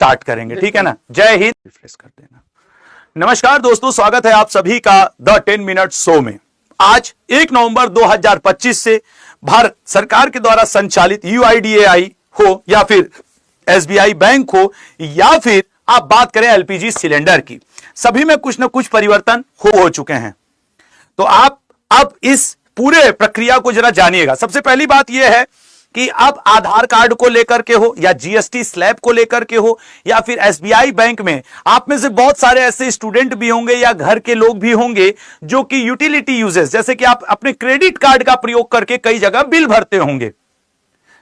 Start करेंगे, ठीक है ना। जय हिंद। रिफ्रेश कर देना। नमस्कार दोस्तों, स्वागत है आप सभी का द 10 मिनट शो में। आज 1 नवंबर 2025 से भारत सरकार के द्वारा संचालित UIDAI हो या फिर SBI बैंक हो या फिर आप बात करें LPG सिलेंडर की, सभी में कुछ ना कुछ परिवर्तन हो चुके हैं। तो आप अब इस पूरे प्रक्रिया को जरा जानिएगा। सबसे पहली बात यह है कि अब आधार कार्ड को लेकर के हो या GST स्लैब को लेकर के हो या फिर SBI बैंक में, आप में से बहुत सारे ऐसे स्टूडेंट भी होंगे या घर के लोग भी होंगे जो कि यूटिलिटी यूजेस, जैसे कि आप अपने क्रेडिट कार्ड का प्रयोग करके कई जगह बिल भरते होंगे।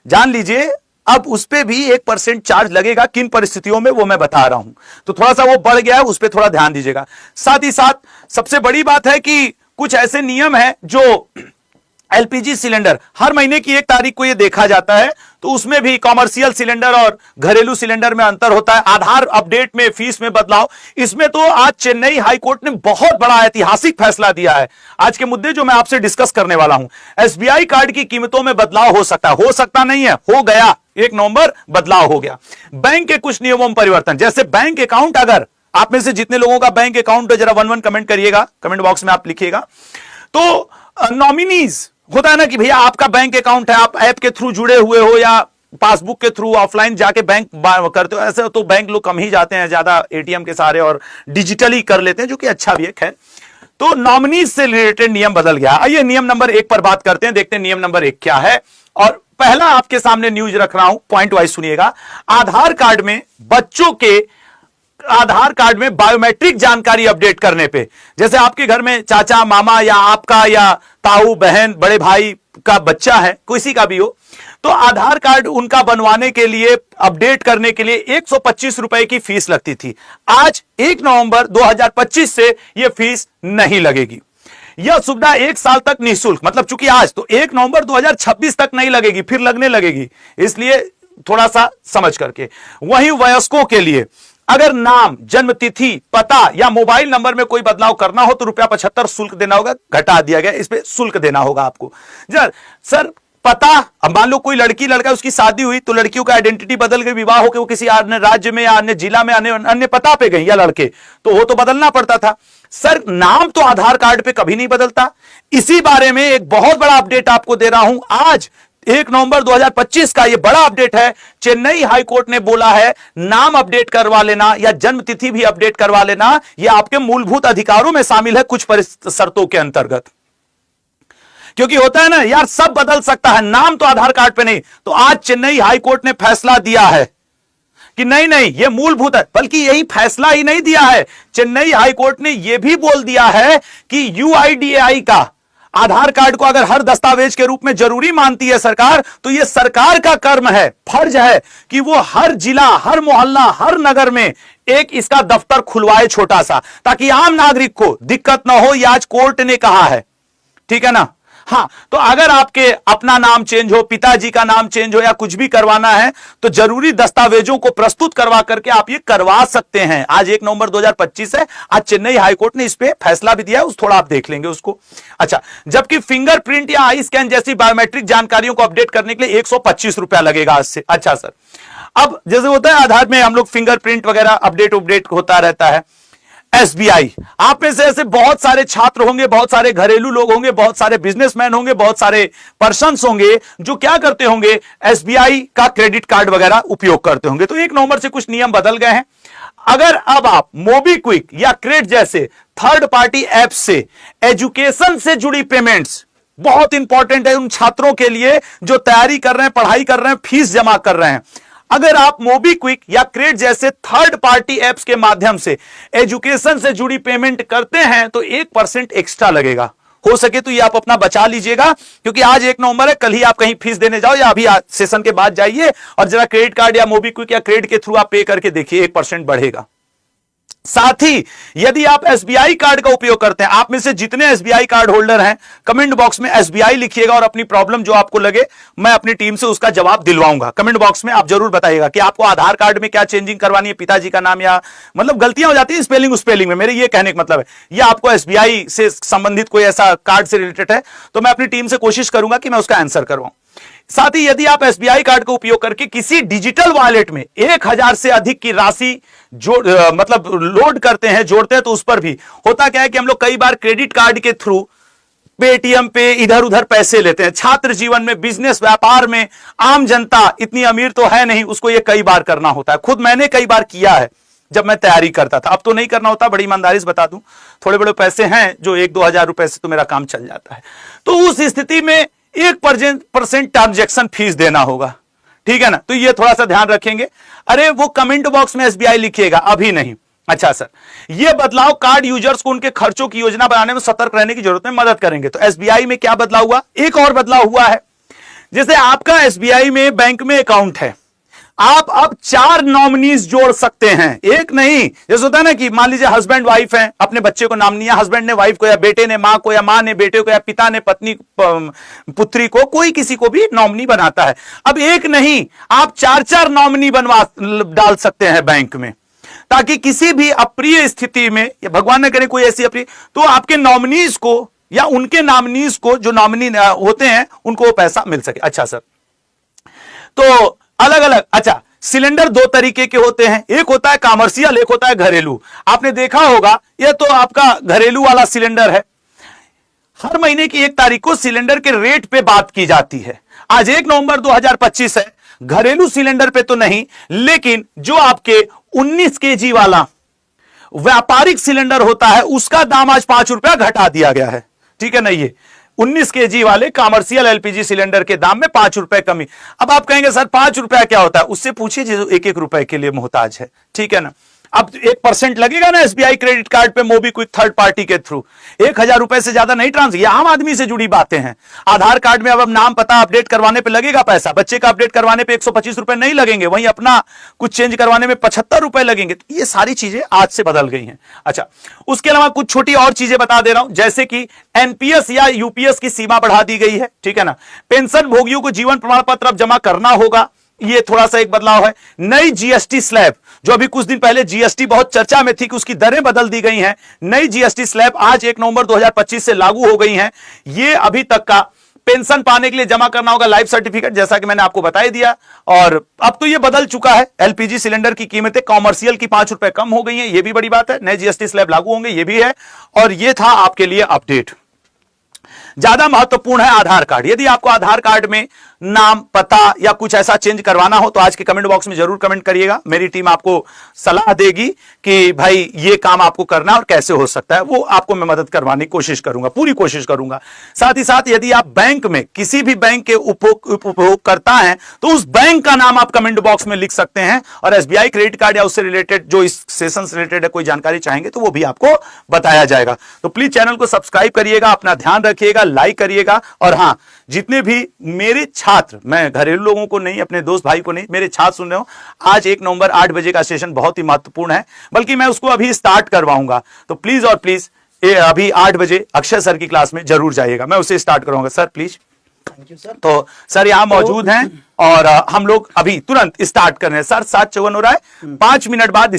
जान लीजिए अब उस पे भी 1% चार्ज लगेगा। किन परिस्थितियों में वो मैं बता रहा हूं, तो थोड़ा सा वो बढ़ गया है, उस पर थोड़ा ध्यान दीजिएगा। साथ ही साथ सबसे बड़ी बात है कि कुछ ऐसे नियम है जो LPG सिलेंडर हर महीने की 1 तारीख को ये देखा जाता है, तो उसमें भी कॉमर्शियल सिलेंडर और घरेलू सिलेंडर में अंतर होता है। आधार अपडेट में फीस में बदलाव, इसमें तो आज चेन्नई हाई कोर्ट ने बहुत बड़ा ऐतिहासिक फैसला दिया है। आज के मुद्दे जो मैं आपसे डिस्कस करने वाला हूं, SBI कार्ड की कीमतों में बदलाव हो सकता नहीं है, हो गया। 1 नवंबर बदलाव हो गया। बैंक के कुछ नियमों में परिवर्तन, जैसे बैंक अकाउंट, अगर आप में से जितने लोगों का बैंक अकाउंट है जरा 1-1 कमेंट करिएगा, कमेंट बॉक्स में आप लिखिएगा। तो नॉमिनीज होता है ना कि भैया आपका बैंक अकाउंट है, आप ऐप के थ्रू जुड़े हुए हो या पासबुक के थ्रू ऑफलाइन जाके बैंक करते हो। ऐसे तो बैंक लोग कम ही जाते हैं, ज्यादा ATM के सहारे और डिजिटली कर लेते हैं, जो कि अच्छा भी है। खैर, तो नॉमिनीज से रिलेटेड नियम बदल गया। आइए नियम नंबर 1 पर बात करते हैं, देखते हैं नियम नंबर 1 क्या है। और पहला आपके सामने न्यूज रख रहा हूं, पॉइंट वाइज सुनिएगा। आधार कार्ड में बच्चों के आधार कार्ड में बायोमेट्रिक जानकारी अपडेट करने पे, जैसे आपके घर में चाचा मामा या आपका या ताऊ बहन बड़े भाई का बच्चा है, किसी का भी हो, तो आधार कार्ड उनका बनवाने के लिए अपडेट करने के लिए 125 रुपए की फीस लगती थी। आज 1 नवंबर 2025 से यह फीस नहीं लगेगी। यह सुविधा 1 साल तक निःशुल्क, मतलब चूंकि आज तो 1 नवंबर 2026 तक नहीं लगेगी, फिर लगने लगेगी, इसलिए थोड़ा सा समझ करके। वहीं वयस्कों के लिए अगर नाम, जन्म तिथि, पता या मोबाइल नंबर में कोई बदलाव करना हो तो ₹75 शुल्क देना होगा, घटा दिया गया, इस पे शुल्क देना होगा आपको। सर पता, अब मान लो कोई लड़की लड़का उसकी शादी हुई तो लड़कियों का आइडेंटिटी बदल गई, विवाह होकर वो किसी अन्य राज्य में या अन्य जिला में अन्य पता पे गई, या लड़के तो वो तो बदलना पड़ता था। सर नाम तो आधार कार्ड पे कभी नहीं बदलता। इसी बारे में एक बहुत बड़ा अपडेट आपको दे रहा हूं। आज 1 नवंबर 2025 का यह बड़ा अपडेट है। चेन्नई हाई कोर्ट ने बोला है नाम अपडेट करवा लेना या जन्म तिथि भी अपडेट करवा लेना, यह आपके मूलभूत अधिकारों में शामिल है कुछ शर्तों के अंतर्गत। क्योंकि होता है ना यार, सब बदल सकता है, नाम तो आधार कार्ड पे नहीं। तो आज चेन्नई हाई कोर्ट ने फैसला दिया है कि नहीं यह मूलभूत है। बल्कि यही फैसला ही नहीं दिया है, चेन्नई हाई कोर्ट ने यह भी बोल दिया है कि UIDAI का आधार कार्ड को अगर हर दस्तावेज के रूप में जरूरी मानती है सरकार, तो यह सरकार का कर्म है, फर्ज है कि वो हर जिला, हर मोहल्ला, हर नगर में एक इसका दफ्तर खुलवाए छोटा सा, ताकि आम नागरिक को दिक्कत ना हो। यह आज कोर्ट ने कहा है, ठीक है ना। हाँ, तो अगर आपके अपना नाम चेंज हो, पिताजी का नाम चेंज हो या कुछ भी करवाना है तो जरूरी दस्तावेजों को प्रस्तुत करवा करके आप ये करवा सकते हैं। आज 1 नवंबर 2025 है। आज चेन्नई हाईकोर्ट ने इस पे फैसला भी दिया है, थोड़ा आप देख लेंगे उसको। अच्छा, जबकि फिंगरप्रिंट या आई स्कैन जैसी बायोमेट्रिक जानकारियों को अपडेट करने के लिए 125 रुपया लगेगा आज से। अच्छा सर, अब जैसे होता है आधार में हम लोग फिंगरप्रिंट वगैरह अपडेट होता रहता है। SBI, आप में से ऐसे बहुत सारे छात्र होंगे, बहुत सारे घरेलू लोग होंगे, बहुत सारे बिजनेसमैन होंगे, बहुत सारे पर्सन्स होंगे जो क्या करते होंगे, SBI का क्रेडिट कार्ड वगैरह उपयोग करते होंगे। तो 1 नवंबर से कुछ नियम बदल गए हैं। अगर अब आप मोबीक्विक या क्रेड जैसे थर्ड पार्टी ऐप से एजुकेशन से जुड़ी पेमेंट्स, बहुत इंपॉर्टेंट है उन छात्रों के लिए जो तैयारी कर रहे हैं, पढ़ाई कर रहे हैं, फीस जमा कर रहे हैं, अगर आप मोबीक्विक या क्रेड जैसे थर्ड पार्टी एप्स के माध्यम से एजुकेशन से जुड़ी पेमेंट करते हैं तो 1% एक्स्ट्रा लगेगा। हो सके तो ये आप अपना बचा लीजिएगा, क्योंकि आज 1 नवंबर है, कल ही आप कहीं फीस देने जाओ या अभी सेशन के बाद जाइए और जरा क्रेडिट कार्ड या मोबीक्विक या क्रेड के थ्रू आप पे करके देखिए, 1% बढ़ेगा। साथ ही यदि आप SBI कार्ड का उपयोग करते हैं, आप में से जितने SBI कार्ड होल्डर हैं, कमेंट बॉक्स में SBI लिखिएगा और अपनी प्रॉब्लम जो आपको लगे मैं अपनी टीम से उसका जवाब दिलवाऊंगा। कमेंट बॉक्स में आप जरूर बताइएगा कि आपको आधार कार्ड में क्या चेंजिंग करवानी है, पिताजी का नाम या मतलब गलतियां हो जाती है स्पेलिंग में, मेरे ये कहने का मतलब है, या आपको SBI से संबंधित कोई ऐसा कार्ड से रिलेटेड है तो मैं अपनी टीम से कोशिश करूंगा कि मैं उसका आंसर करवाऊं। साथ ही यदि आप एसबीआई कार्ड का उपयोग करके किसी डिजिटल वॉलेट में 1000 से अधिक की राशि मतलब लोड करते हैं, जोड़ते हैं, तो उस पर भी होता क्या है कि हम लोग कई बार क्रेडिट कार्ड के थ्रू पेटीएम पे इधर उधर पैसे लेते हैं। छात्र जीवन में, बिजनेस, व्यापार में, आम जनता इतनी अमीर तो है नहीं, उसको ये कई बार करना होता है। खुद मैंने कई बार किया है जब मैं तैयारी करता था। अब तो नहीं करना होता, बड़ी ईमानदारी से बता दूं, थोड़े बड़े पैसे हैं जो 1-2 हजार रुपए से तो मेरा काम चल जाता है। तो उस स्थिति में 1% ट्रांजैक्शन फीस देना होगा, ठीक है ना। तो ये थोड़ा सा ध्यान रखेंगे। अरे वो कमेंट बॉक्स में एसबीआई लिखिएगा, अभी नहीं। अच्छा सर, ये बदलाव कार्ड यूजर्स को उनके खर्चों की योजना बनाने में सतर्क रहने की जरूरत में मदद करेंगे। तो एसबीआई में क्या बदलाव हुआ? एक और बदलाव हुआ है। जैसे आपका एसबीआई में बैंक में अकाउंट है, आप अब 4 नॉमिनीज जोड़ सकते हैं, एक नहीं। जैसे होता है ना कि मान लीजिए हस्बैंड वाइफ है, अपने बच्चे को नाम नहीं है, हस्बैंड ने वाइफ को, या बेटे ने मां को, या मां ने बेटे को, या पिता ने पत्नी पुत्री को, कोई किसी को भी नॉमिनी बनाता है। अब एक नहीं, आप 4-4 नॉमिनी बनवा डाल सकते हैं बैंक में, ताकि किसी भी अप्रिय स्थिति में, या भगवान न करे कोई ऐसी अप्रिय, तो आपके नॉमिनीज को या उनके नॉमिनीज को, जो नॉमिनी होते हैं, उनको पैसा मिल सके। अच्छा सर, तो अलग अलग, अच्छा सिलेंडर 2 तरीके के होते हैं, एक होता है कॉमर्शियल, एक होता है घरेलू। आपने देखा होगा, यह तो आपका घरेलू वाला सिलेंडर है। हर महीने की 1 तारीख को सिलेंडर के रेट पे बात की जाती है। आज 1 नवंबर 2025 है। घरेलू सिलेंडर पे तो नहीं, लेकिन जो आपके 19 केजी वाला व्यापारिक सिलेंडर होता है, उसका दाम आज 5 रुपया घटा दिया गया है, ठीक है ना। ये 19 केजी वाले कॉमर्शियल एलपीजी सिलेंडर के दाम में 5 रुपए कमी। अब आप कहेंगे सर 5 रुपया क्या होता है? उससे पूछिए जो 1-1 रुपए के लिए मोहताज है, ठीक है ना। अब 1% लगेगा ना एसबीआई क्रेडिट कार्ड पे, मोबीक्विक थर्ड पार्टी के थ्रू 1000 रुपए से ज्यादा नहीं ट्रांसफर। ये आम आदमी से जुड़ी बातें हैं। आधार कार्ड में अब नाम पता अपडेट करवाने पे लगेगा पैसा, बच्चे का अपडेट करवाने पे 125 रुपए नहीं लगेंगे, वहीं अपना कुछ चेंज करवाने में 75 रुपए लगेंगे। तो ये सारी चीजें आज से बदल गई हैं। अच्छा, उसके अलावा कुछ छोटी और चीजें बता दे रहा हूं, जैसे कि एनपीएस या यूपीएस की सीमा बढ़ा दी गई है, ठीक है ना। पेंशन भोगियों को जीवन प्रमाण पत्र अब जमा करना होगा, ये थोड़ा सा एक बदलाव है। नई जीएसटी स्लैब, जो अभी कुछ दिन पहले जीएसटी बहुत चर्चा में थी कि उसकी दरें बदल दी गई हैं, नई जीएसटी स्लैब आज 1 नवंबर 2025 से लागू हो गई हैं। ये अभी तक का पेंशन पाने के लिए जमा करना होगा लाइफ सर्टिफिकेट, जैसा कि मैंने आपको बता ही दिया। और अब तो ये बदल चुका है, एलपीजी सिलेंडर की कीमतें कॉमर्शियल की 5 रुपए कम हो गई हैं, ये भी बड़ी बात है। नए जीएसटी स्लैब लागू होंगे, ये भी है। और ये था आपके लिए अपडेट। ज्यादा महत्वपूर्ण है आधार कार्ड। यदि आपको आधार कार्ड में नाम, पता या कुछ ऐसा चेंज करवाना हो तो आज के कमेंट बॉक्स में जरूर कमेंट करिएगा। मेरी टीम आपको सलाह देगी कि भाई ये काम आपको करना और कैसे हो सकता है, वो आपको मैं मदद करवाने की कोशिश करूंगा, पूरी कोशिश करूंगा। साथ ही साथ यदि आप बैंक में किसी भी बैंक के उपभोग करता है तो उस बैंक का नाम आप कमेंट बॉक्स में लिख सकते हैं, और एसबीआई क्रेडिट कार्ड या उससे रिलेटेड जो इस सेशन से रिलेटेड है कोई जानकारी चाहेंगे तो वो भी आपको बताया जाएगा। तो प्लीज चैनल को सब्सक्राइब करिएगा, अपना ध्यान रखिएगा, लाइक करिएगा। और हां, जितने भी मेरे छात्र, मैं घरेलू लोगों को नहीं, अपने दोस्त भाई को नहीं, मेरे छात्र सुन रहे हो, आज 1 नवंबर 8 बजे का सेशन बहुत ही महत्वपूर्ण है, बल्कि मैं उसको अभी स्टार्ट करवाऊंगा। तो प्लीज और प्लीज अभी 8 बजे अक्षय सर की क्लास में जरूर जाइएगा, मैं उसे स्टार्ट कराऊंगा। Sir please. Thank you sir. तो सर यहां मौजूद हैं और हम लोग अभी तुरंत स्टार्ट कर रहे हैं। सर 7:54 हो रहा है, 5 मिनट बाद